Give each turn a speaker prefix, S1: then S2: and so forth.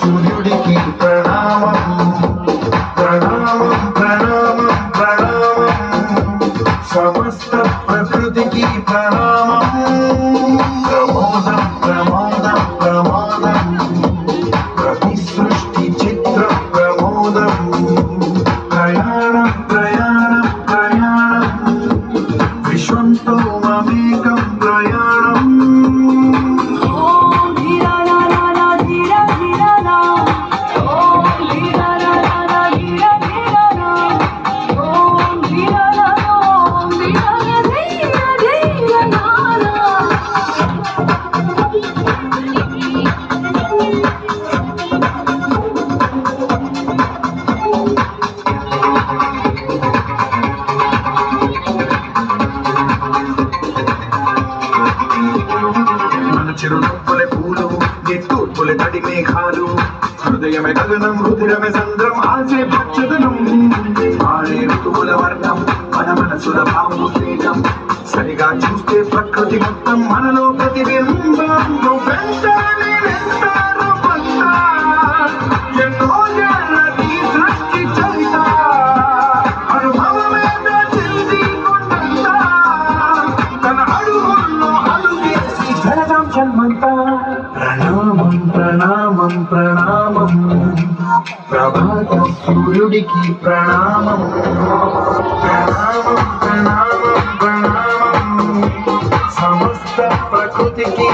S1: సూర్యుడికి ప్రణామం ప్రణామం ప్రణామం ప్రణామం సమస్త ప్రకృతికి ప్రణామం ప్రమోదం ప్రమోదం ప్రమోదం ప్రతి సృష్టి చిత్ర ప్రమోదం ప్రయాణం ప్రయాణం ప్రయాణం విశ్వంతో మమేకం ప్రయాణం చిరునవ్వులే పూలు నిట్టూర్పులే తడి మేఘాలు హృదయమే గగనం రుధిరమే సంద్రం ఆసే పచ్చదనం ఆడే ఋతువుల వర్ణం మన మనసుల భావోద్వేగం సరిగా చూస్తే ప్రకృతి మొత్తం మనలో ప్రతిబింబం ఎన్నో ఏళ్ళకి సృష్టి చరిత అనుభవమే తన అడుగుల్లో అడుగేసి జరగం జన్మంతా ప్రణామం ప్రణామం ప్రణామం ప్రభాత సూర్యుడికి ప్రణామం ప్రణామం ప్రణామం ప్రణామం సమస్త ప్రకృతికి